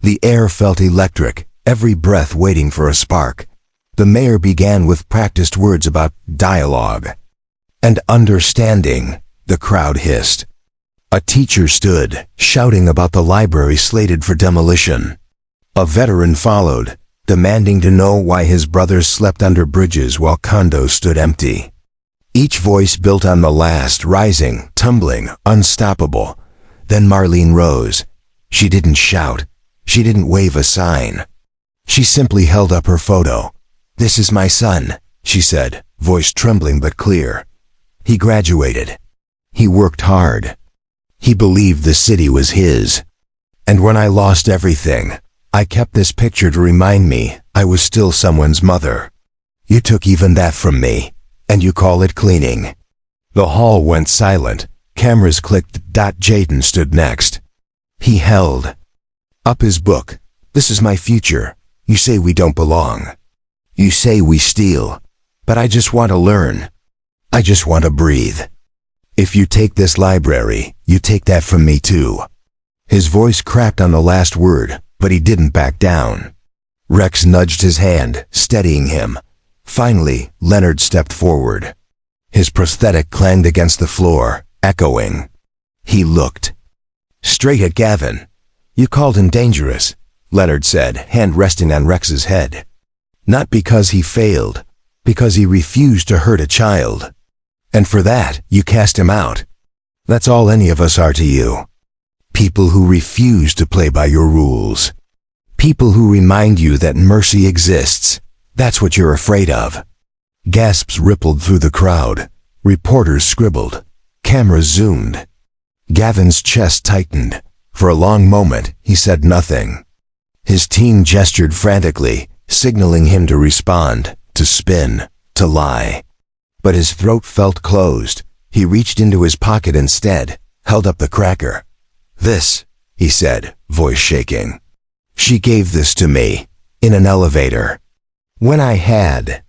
The air felt electric, every breath waiting for a spark. The mayor began with practiced words about dialogue and understanding, the crowd hissed. A teacher stood, shouting about the library slated for demolition. A veteran followed, demanding to know why his brothers slept under bridges while condos stood empty. Each voice built on the last, rising, tumbling, unstoppable. Then Marlene rose. She didn't shout. She didn't wave a sign. She simply held up her photo. "This is my son," she said, voice trembling but clear. "He graduated. He worked hard. He believed the city was his. And when I lost everything, I kept this picture to remind me I was still someone's mother. You took even that from me, and you call it cleaning." The hall went silent. Cameras clicked. Jaden stood next. He held up his book. "This is my future. You say we don't belong. You say we steal. But I just want to learn. I just want to breathe. If you take this library, you take that from me too." His voice cracked on the last word, but he didn't back down. Rex nudged his hand, steadying him. Finally, Leonard stepped forward. His prosthetic clanged against the floor, echoing. He looked straight at Gavin. "You called him dangerous," Leonard said, hand resting on Rex's head. "Not because he failed, because he refused to hurt a child. And for that, you cast him out. That's all any of us are to you. People who refuse to play by your rules. People who remind you that mercy exists. That's what you're afraid of." Gasps rippled through the crowd. Reporters scribbled. Cameras zoomed. Gavin's chest tightened. For a long moment, he said nothing. His team gestured frantically, signaling him to respond, to spin, to lie. But his throat felt closed. He reached into his pocket instead, held up the cracker. "This," he said, voice shaking. "She gave this to me, in an elevator. When I had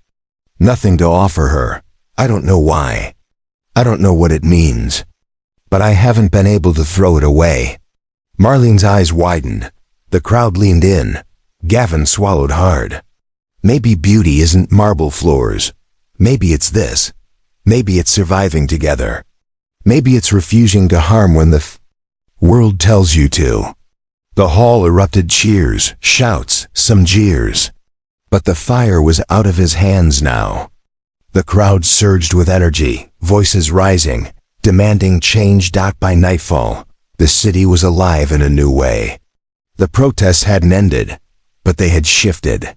nothing to offer her. I don't know why. I don't know what it means. But I haven't been able to throw it away." Marlene's eyes widened. The crowd leaned in. Gavin swallowed hard. Maybe beauty isn't marble floors. Maybe it's this. Maybe it's surviving together. Maybe it's refusing to harm when the world tells you to. The hall erupted cheers, shouts, some jeers. But the fire was out of his hands now. The crowd surged with energy, voices rising, demanding change. By nightfall, the city was alive in a new way. The protests hadn't ended, but they had shifted.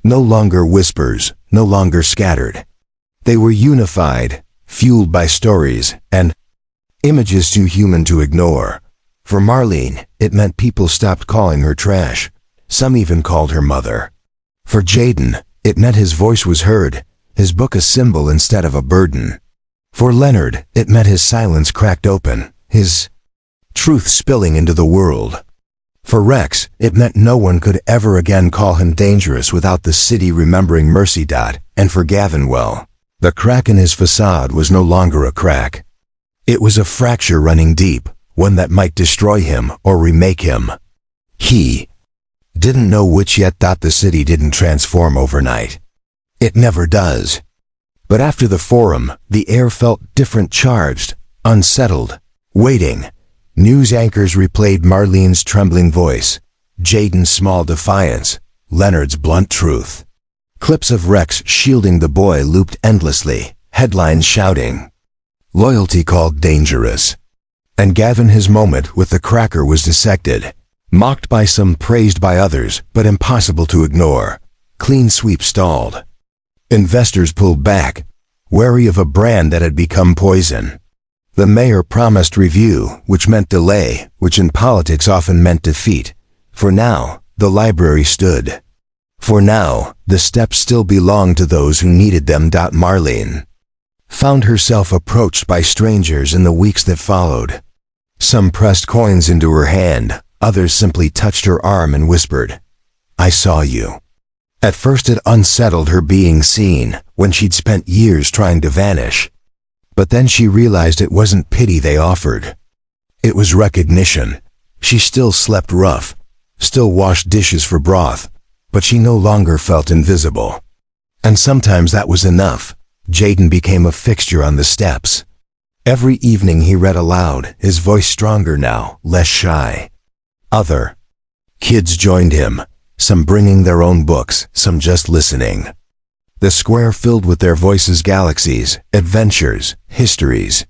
No longer whispers, no longer scattered. They were unified, fueled by stories and images too human to ignore. For Marlene, it meant people stopped calling her trash. Some even called her mother. For Jaden, it meant his voice was heard, his book a symbol instead of a burden. For Leonard, it meant his silence cracked open, his truth spilling into the world. For Rex, it meant no one could ever again call him dangerous without the city remembering mercy. And for Gavin, well, the crack in his facade was no longer a crack. It was a fracture running deep, one that might destroy him or remake him. He didn't know which yet. The city didn't transform overnight. It never does. But after the forum, the air felt different, charged, unsettled, waiting. News anchors replayed Marlene's trembling voice, Jaden's small defiance, Leonard's blunt truth. Clips of Rex shielding the boy looped endlessly, headlines shouting, "Loyalty called dangerous." And Gavin, his moment with the cracker was dissected, mocked by some, praised by others, but impossible to ignore. Clean sweep stalled. Investors pulled back, wary of a brand that had become poison. The mayor promised review, which meant delay, which in politics often meant defeat. For now, the library stood. For now, the steps still belonged to those who needed them. Marlene found herself approached by strangers in the weeks that followed. Some pressed coins into her hand, others simply touched her arm and whispered, "I saw you." At first it unsettled her being seen, when she'd spent years trying to vanish. But then she realized it wasn't pity they offered. It was recognition. She still slept rough, still washed dishes for broth, but she no longer felt invisible. And sometimes that was enough. Jaden became a fixture on the steps. Every evening he read aloud, his voice stronger now, less shy. Other kids joined him, some bringing their own books, some just listening. The square filled with their voices, galaxies, adventures, histories.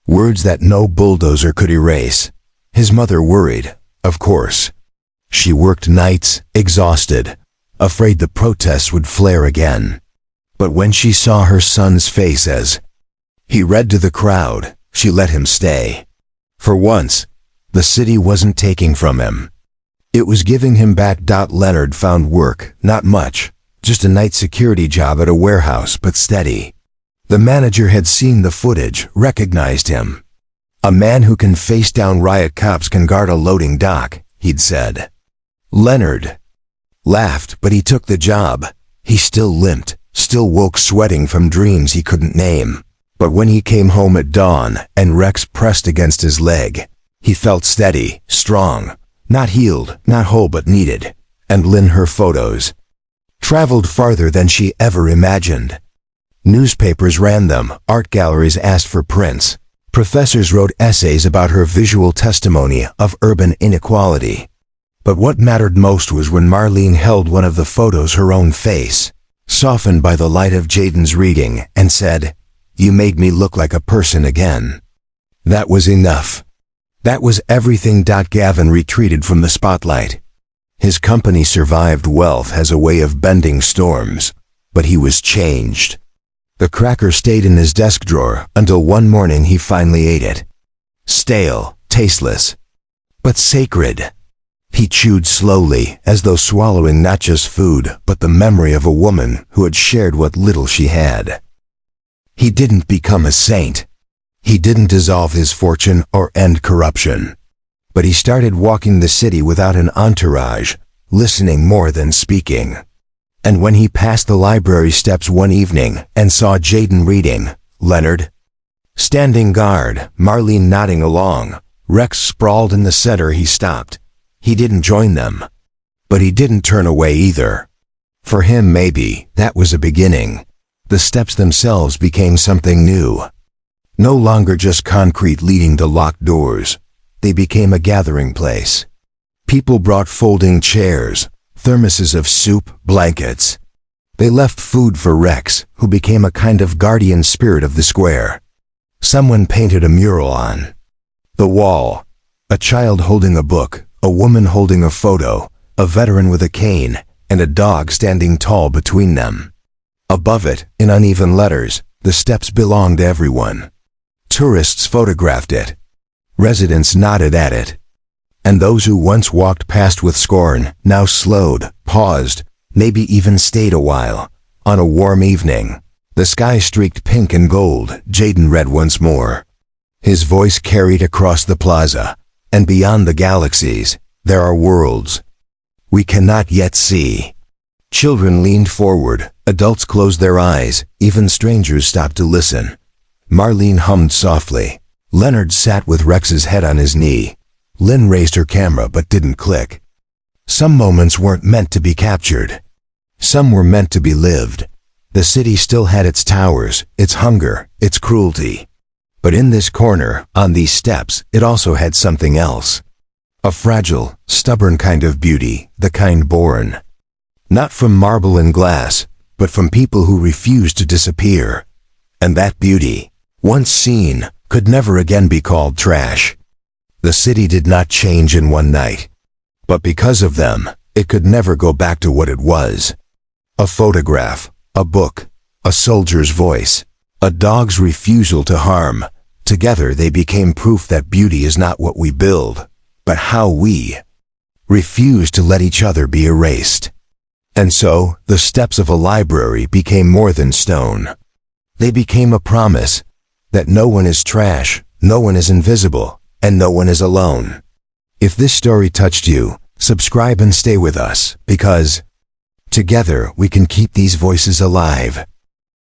Words that no bulldozer could erase. His mother worried, of course. She worked nights, exhausted, afraid the protests would flare again. But when she saw her son's face as he read to the crowd, she let him stay. For once, the city wasn't taking from him. It was giving him back. Leonard found work, not much, just a night security job at a warehouse, but steady. The manager had seen the footage, recognized him. "A man who can face down riot cops can guard a loading dock," he'd said. Leonard laughed, but he took the job. He still limped, still woke sweating from dreams he couldn't name. But when he came home at dawn and Rex pressed against his leg, he felt steady, strong, not healed, not whole, but needed. And Lynn, her photos traveled farther than she ever imagined. Newspapers ran them, art galleries asked for prints. Professors wrote essays about her visual testimony of urban inequality. But what mattered most was when Marlene held one of the photos, her own face, softened by the light of Jaden's reading, and said, "You made me look like a person again." That was enough. That was everything. Gavin retreated from the spotlight. His company survived. Wealth has a way of bending storms, but he was changed. The cracker stayed in his desk drawer until one morning he finally ate it. Stale, tasteless, but sacred. He chewed slowly, as though swallowing not just food, but the memory of a woman who had shared what little she had. He didn't become a saint. He didn't dissolve his fortune or end corruption. But he started walking the city without an entourage, listening more than speaking. And when he passed the library steps one evening and saw Jaden reading, Leonard standing guard, Marlene nodding along, Rex sprawled in the center, he stopped. He didn't join them. But he didn't turn away either. For him, maybe, that was a beginning. The steps themselves became something new. No longer just concrete leading to locked doors. They became a gathering place. People brought folding chairs, thermoses of soup, blankets. They left food for Rex, who became a kind of guardian spirit of the square. Someone painted a mural on the wall. A child holding a book, a woman holding a photo, a veteran with a cane, and a dog standing tall between them. Above it, in uneven letters, the steps belonged to everyone. Tourists photographed it. Residents nodded at it. And those who once walked past with scorn now slowed, paused, maybe even stayed a while. On a warm evening, the sky streaked pink and gold. Jaden read once more. His voice carried across the plaza. And beyond the galaxies, there are worlds we cannot yet see. Children leaned forward, adults closed their eyes, even strangers stopped to listen. Marlene hummed softly. Leonard sat with Rex's head on his knee. Lynn raised her camera but didn't click. Some moments weren't meant to be captured. Some were meant to be lived. The city still had its towers, its hunger, its cruelty. But in this corner, on these steps, it also had something else. A fragile, stubborn kind of beauty, the kind born not from marble and glass, but from people who refused to disappear. And that beauty, once seen, could never again be called trash. The city did not change in one night. But because of them, it could never go back to what it was. A photograph, a book, a soldier's voice, a dog's refusal to harm, Together they became proof that beauty is not what we build, but how we refuse to let each other be erased. And so, the steps of a library became more than stone. They became a promise that no one is trash, no one is invisible, and no one is alone. If this story touched you, subscribe and stay with us, because together we can keep these voices alive.